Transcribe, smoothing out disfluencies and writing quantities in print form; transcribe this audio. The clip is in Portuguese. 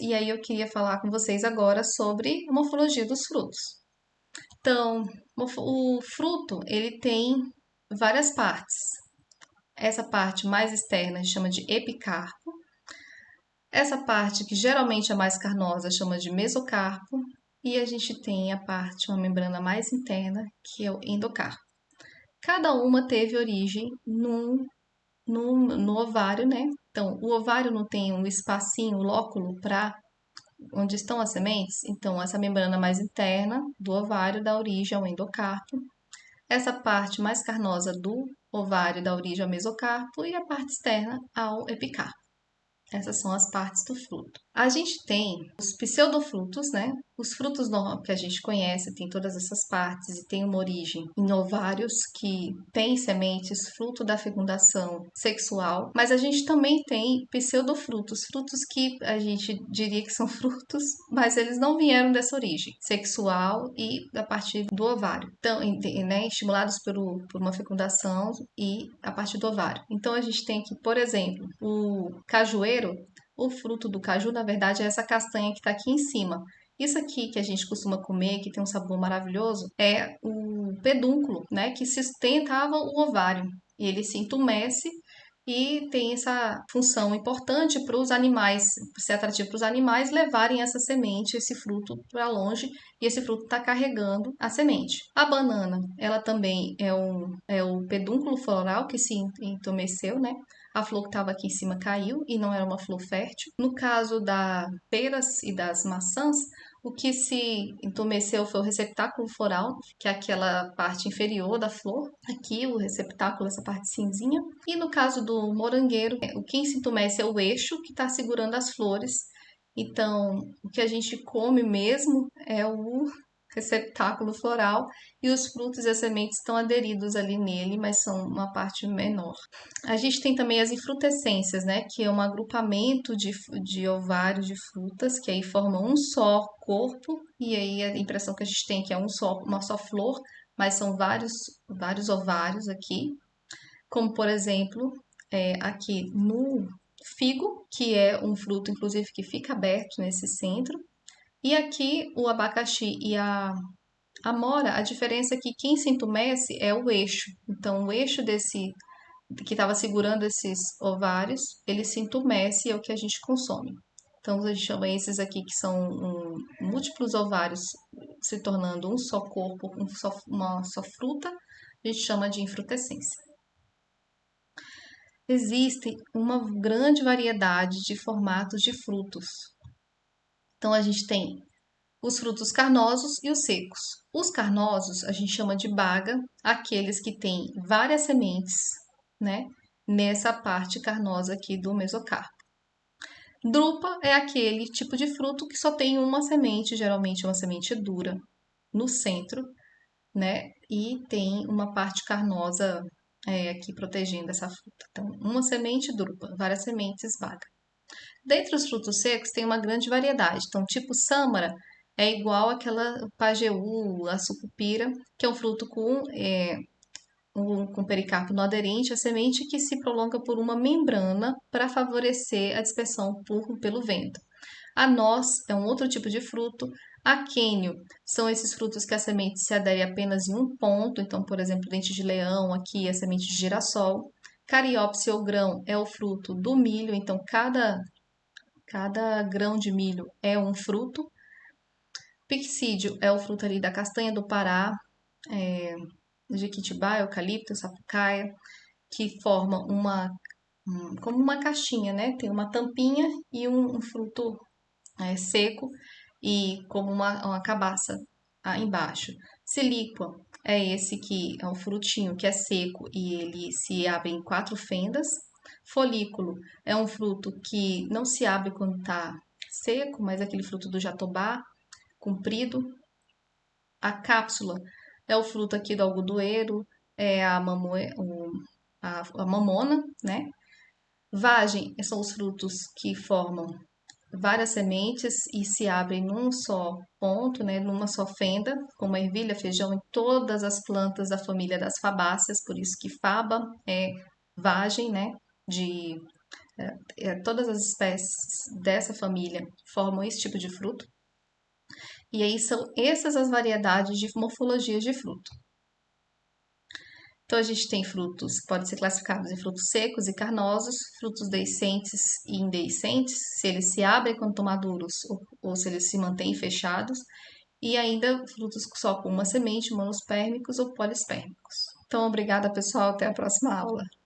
E aí eu queria falar com vocês agora sobre a morfologia dos frutos. Então, o fruto, ele tem várias partes. Essa parte mais externa a gente chama de epicarpo. Essa parte que geralmente é mais carnosa chama de mesocarpo. E a gente tem a parte, uma membrana mais interna, que é o endocarpo. Cada uma teve origem no ovário, né? Então, o ovário não tem um espacinho, um lóculo para onde estão as sementes. Então, essa membrana mais interna do ovário dá origem ao endocarpo. Essa parte mais carnosa do ovário dá origem ao mesocarpo e a parte externa ao epicarpo. Essas são as partes do fruto. A gente tem os pseudofrutos, né? Os frutos que a gente conhece tem todas essas partes e tem uma origem em ovários que têm sementes fruto da fecundação sexual, mas a gente também tem pseudofrutos, frutos que a gente diria que são frutos, mas eles não vieram dessa origem sexual e a partir do ovário, então, né, estimulados por uma fecundação e a partir do ovário. Então a gente tem aqui, por exemplo, o cajueiro. O fruto do caju, na verdade, é essa castanha que está aqui em cima. Isso aqui que a gente costuma comer, que tem um sabor maravilhoso, é o pedúnculo, né, que sustentava o ovário. E ele se entumece e tem essa função importante para os animais, ser atrativo para os animais levarem essa semente, esse fruto para longe, e esse fruto está carregando a semente. A banana, ela também é o pedúnculo floral que se entumeceu, né? A flor que estava aqui em cima caiu e não era uma flor fértil. No caso das peras e das maçãs, o que se entumeceu foi o receptáculo floral, que é aquela parte inferior da flor. Aqui, o receptáculo, essa parte cinzinha. E no caso do morangueiro, o que se entumece é o eixo que está segurando as flores. Então, o que a gente come mesmo é o receptáculo floral e os frutos e as sementes estão aderidos ali nele, mas são uma parte menor. A gente tem também as infrutescências, né, que é um agrupamento de ovários de frutas, que aí formam um só corpo, e aí a impressão que a gente tem é que é uma só flor, mas são vários ovários aqui, como por exemplo, aqui no figo, que é um fruto, inclusive, que fica aberto nesse centro, e aqui o abacaxi e a amora, a diferença é que quem se entumece é o eixo. Então, o eixo desse que estava segurando esses ovários, ele se entumece e é o que a gente consome. Então, a gente chama esses aqui que são múltiplos ovários se tornando um só corpo, uma só fruta, a gente chama de infrutescência. Existe uma grande variedade de formatos de frutos. Então, a gente tem os frutos carnosos e os secos. Os carnosos a gente chama de baga, aqueles que têm várias sementes, né? Nessa parte carnosa aqui do mesocarpo. Drupa é aquele tipo de fruto que só tem uma semente, geralmente uma semente dura, no centro, né? E tem uma parte carnosa aqui protegendo essa fruta. Então, uma semente drupa, várias sementes baga. Dentre os frutos secos tem uma grande variedade. Então, tipo sâmara é igual àquela pajeú, a sucupira, que é um fruto com pericarpo não aderente, a semente que se prolonga por uma membrana para favorecer a dispersão pelo vento. A noz é um outro tipo de fruto. Aquênio são esses frutos que a semente se adere apenas em um ponto, então, por exemplo, dente de leão, aqui a semente de girassol. Cariópsis ou grão é o fruto do milho, então cada grão de milho é um fruto. Pixídio é o fruto ali da castanha do Pará, jequitibá, eucalipto, sapucaia, que forma como uma caixinha, né? Tem uma tampinha e um fruto seco e como uma cabaça embaixo. Silíqua é esse que é um frutinho que é seco e ele se abre em 4 fendas. Folículo é um fruto que não se abre quando está seco, mas é aquele fruto do jatobá, comprido. A cápsula é o fruto aqui do algodoeiro, é a mamona, né? Vagem são os frutos que formam várias sementes e se abrem num só ponto, né, numa só fenda, como a ervilha, feijão e todas as plantas da família das fabáceas, por isso que faba é vagem, né, de Todas as espécies dessa família formam esse tipo de fruto. E aí são essas as variedades de morfologias de fruto. Então a gente tem frutos que podem ser classificados em frutos secos e carnosos, frutos deiscentes e indeiscentes, se eles se abrem quando estão maduros ou se eles se mantêm fechados, e ainda frutos só com uma semente, monospérmicos ou polispérmicos. Então, obrigada pessoal, até a próxima aula.